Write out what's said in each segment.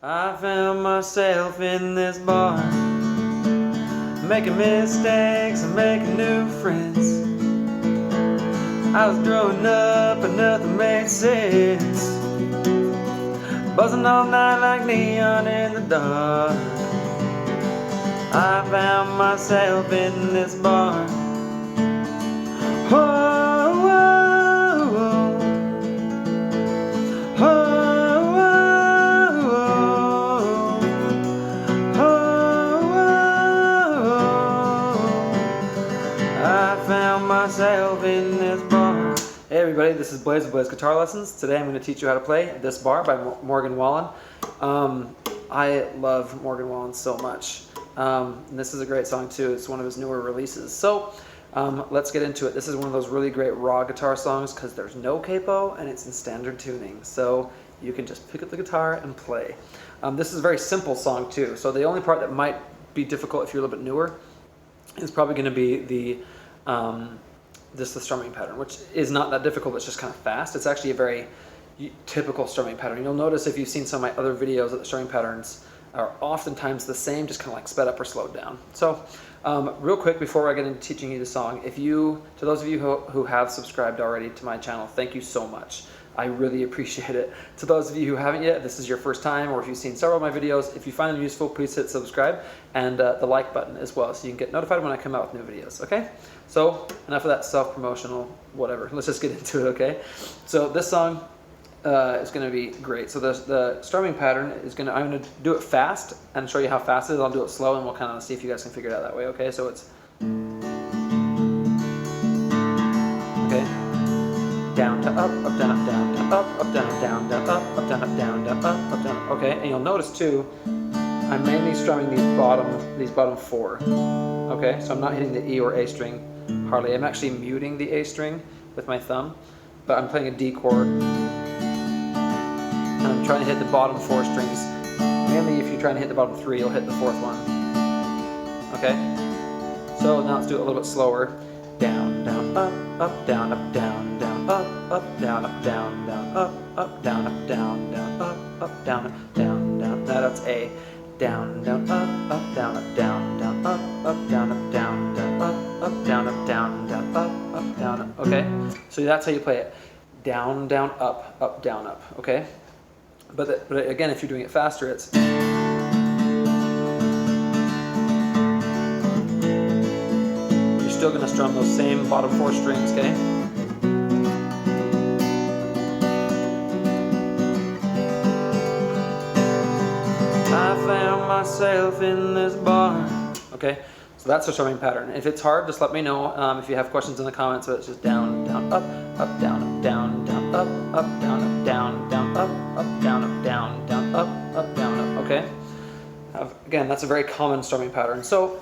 I found myself in this bar, making mistakes and making new friends. I was growing up and nothing made sense, buzzing all night like neon in the dark. I found myself in this bar. Whoa, whoa, whoa. Whoa, whoa, whoa. I found myself in this bar. Hey everybody, this is Blaze of Blaze Guitar Lessons. Today I'm going to teach you how to play This Bar by Morgan Wallen. I love Morgan Wallen so much. And this is a great song too. It's one of his newer releases. So let's get into it. This is one of those really great raw guitar songs because there's no capo and it's in standard tuning. So you can just pick up the guitar and play. This is a very simple song too. So the only part that might be difficult if you're a little bit newer is probably going to be the strumming pattern, which is not that difficult. It's just kind of fast. It's actually a very typical strumming pattern. You'll notice if you've seen some of my other videos that the strumming patterns are oftentimes the same, just kind of like sped up or slowed down. So real quick before I get into teaching you the song, to those of you who have subscribed already to my channel, thank you so much. I really appreciate it. To those of you who haven't yet, if this is your first time, or if you've seen several of my videos, if you find them useful, please hit subscribe and the like button as well, so you can get notified when I come out with new videos, okay? So enough of that self-promotional whatever. Let's just get into it, okay? So this song is going to be great. So the strumming pattern is I'm going to do it fast and show you how fast it is. I'll do it slow and we'll kind of see if you guys can figure it out that way, okay? So it's... okay? Down to up, up, down, up, down, down, up, down, down, down, up, down, up, down, down, up, down, up. Okay, and you'll notice too, I'm mainly strumming these bottom four. Okay, so I'm not hitting the E or A string hardly. I'm actually muting the A string with my thumb, but I'm playing a D chord, and I'm trying to hit the bottom four strings. Mainly, if you're trying to hit the bottom three, you'll hit the fourth one. Okay, so now let's do it a little bit slower. Down, down, up, down, up, down, down, up, down, up, down, down, up, down, up, down, down, up, down, up, down, down. Now that's A. Down, down, up, down, up, down, down, up, down, up, down, down, up, down, up, down, down, up, down, up. Okay, so that's how you play it. Down, down, up, down, up. Okay, but again, if you're doing it faster, it's... still going to strum those same bottom four strings, okay? I found myself in this bar. Okay, so that's the strumming pattern. If it's hard, just let me know. If you have questions in the comments, so it's just down, down, up, down, up, down, down, up, down, up, down, down, up, down, up, down, down, up, down, up, okay? Again, that's a very common strumming pattern. So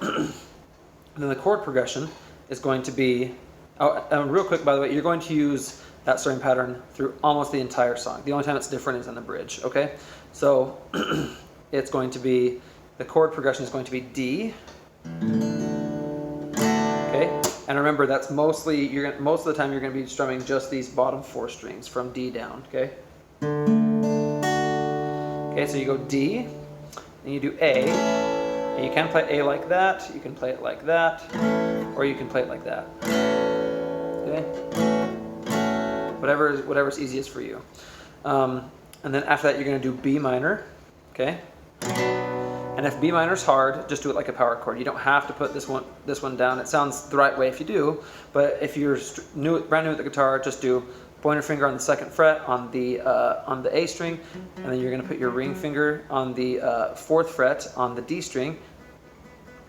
then the chord progression is going to be, real quick by the way, you're going to use that strumming pattern through almost the entire song. The only time it's different is in the bridge, okay? So it's going to be, the chord progression is going to be D, okay? And remember, that's mostly, most of the time you're going to be strumming just these bottom four strings from D down, okay? Okay, so you go D, and you do A, and you can play A like that, you can play it like that, or you can play it like that. Okay? Whatever's easiest for you. And then after that, you're going to do B minor. Okay? And if B minor is hard, just do it like a power chord. You don't have to put this one down. It sounds the right way if you do, but if you're brand new at the guitar, just do pointer finger on the second fret on the A string, and then you're going to put your ring finger on the fourth fret on the D string,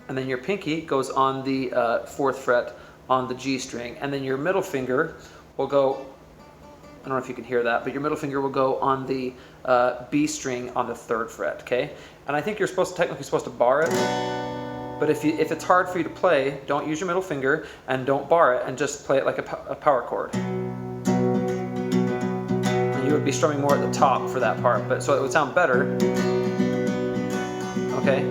and then your pinky goes on the fourth fret on the G string, and then your middle finger will go, I don't know if you can hear that, but your middle finger will go on the B string on the third fret, okay? And I think you're technically supposed to bar it, but if it's hard for you to play, don't use your middle finger and don't bar it, and just play it like a power chord. And you would be strumming more at the top for that part, but so it would sound better, okay?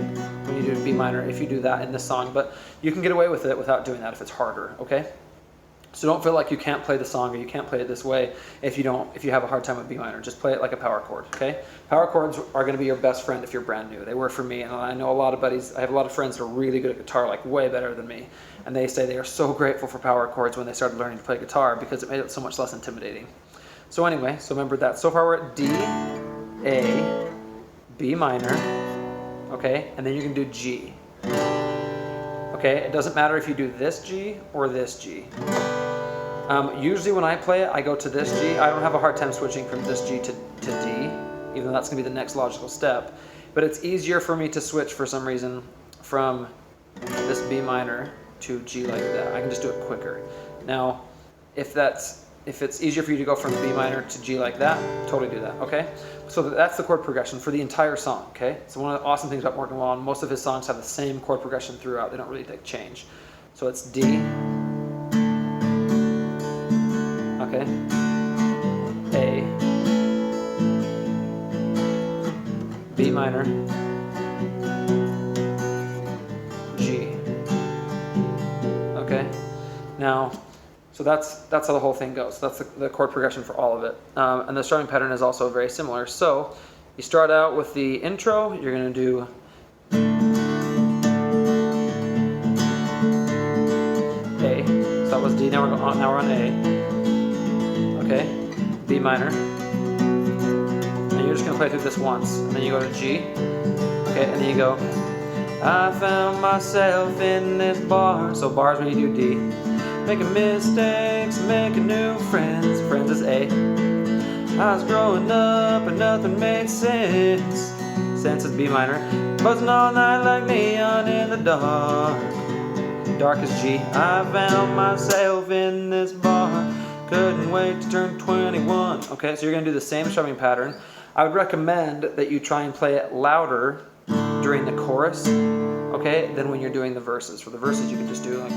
When you do B minor, if you do that in this song, but you can get away with it without doing that if it's harder, okay? So don't feel like you can't play the song or you can't play it this way if you have a hard time with B minor. Just play it like a power chord, okay? Power chords are going to be your best friend if you're brand new. They were for me, and I know a lot of buddies, I have a lot of friends that are really good at guitar, like way better than me. And they say they are so grateful for power chords when they started learning to play guitar because it made it so much less intimidating. So anyway, so remember that. So far we're at D, A, B minor, okay? And then you can do G. Okay, it doesn't matter if you do this G or this G. Usually when I play it, I go to this G. I don't have a hard time switching from this G to D, even though that's going to be the next logical step. But it's easier for me to switch for some reason from this B minor to G like that. I can just do it quicker. Now, if it's easier for you to go from B minor to G like that, totally do that, okay? So that's the chord progression for the entire song, okay? So one of the awesome things about Morgan Wallen, most of his songs have the same chord progression throughout. They don't really change. So it's D, okay, A, B minor, G, okay? Now, so that's how the whole thing goes. That's the chord progression for all of it. And the strumming pattern is also very similar. So you start out with the intro. You're going to do A. So that was D. Now we're on A. Okay. B minor. And you're just going to play through this once. And then you go to G. Okay. And then you go, I found myself in this bar. So bars when you do D. Making mistakes, making new friends. Friends is A. I was growing up and nothing made sense. Sense is B minor. Buzzing all night like neon in the dark. Dark is G. I found myself in this bar. Couldn't wait to turn 21. Okay, so you're going to do the same strumming pattern. I would recommend that you try and play it louder during the chorus, okay, than when you're doing the verses. For the verses, you can just do like,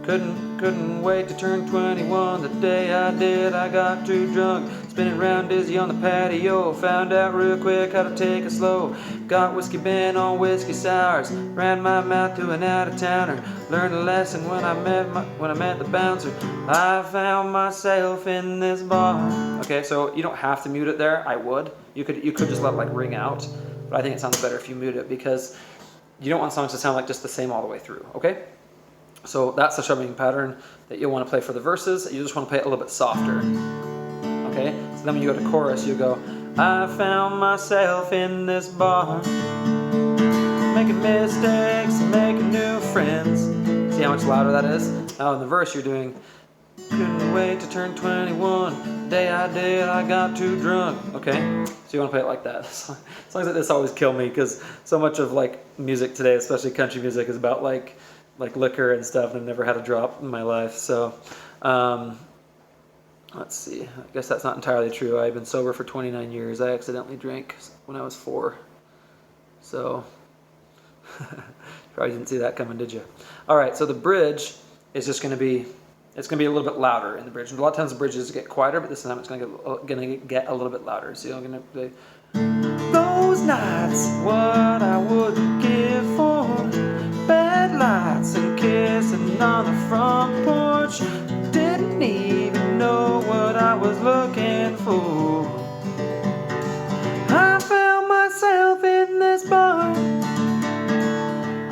Couldn't wait to turn 21. The day I did, I got too drunk. Spinning around dizzy on the patio. Found out real quick how to take it slow. Got whiskey bent on whiskey sours. Ran my mouth to an out-of-towner. Learned a lesson when I met the bouncer. I found myself in this bar. Okay, so you don't have to mute it there. I would. You could just let it like ring out. But I think it sounds better if you mute it because you don't want songs to sound like just the same all the way through. Okay? So that's the strumming pattern that you'll want to play for the verses. You just want to play it a little bit softer. Okay? So then when you go to chorus, you go, I found myself in this bar, making mistakes, making new friends. See how much louder that is? Now in the verse you're doing, couldn't wait to turn 21. The day I did, I got too drunk. Okay? So you want to play it like that. Songs like this always kill me because so much of like music today, especially country music, is about like liquor and stuff, and I've never had a drop in my life. So let's see, I guess that's not entirely true. I've been sober for 29 years. I accidentally drank when I was 4. So probably didn't see that coming, did you? All right, so the bridge is just going to be, it's going to be a little bit louder in the bridge. A lot of times the bridges get quieter, but this time it's going to get a little bit louder. So you're going to play, those nights, what I would give for bad lights and kissing on the front porch. Didn't even know what I was looking for. I found myself in this bar.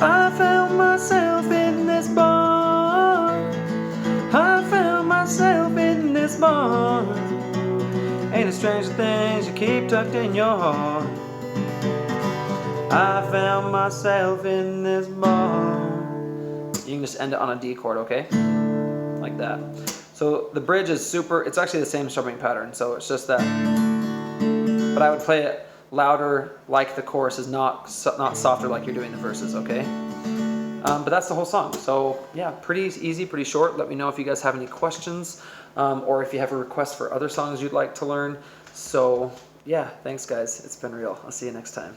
I found myself in this bar. I found myself in this bar. Ain't it strange the things you keep tucked in your heart. I found myself in this bar. You can just end it on a D chord, okay? Like that. So the bridge is super, it's actually the same strumming pattern, so it's just that. But I would play it louder like the chorus is not softer like you're doing the verses, okay? But that's the whole song. So yeah, pretty easy, pretty short. Let me know if you guys have any questions or if you have a request for other songs you'd like to learn. So yeah, thanks guys. It's been real. I'll see you next time.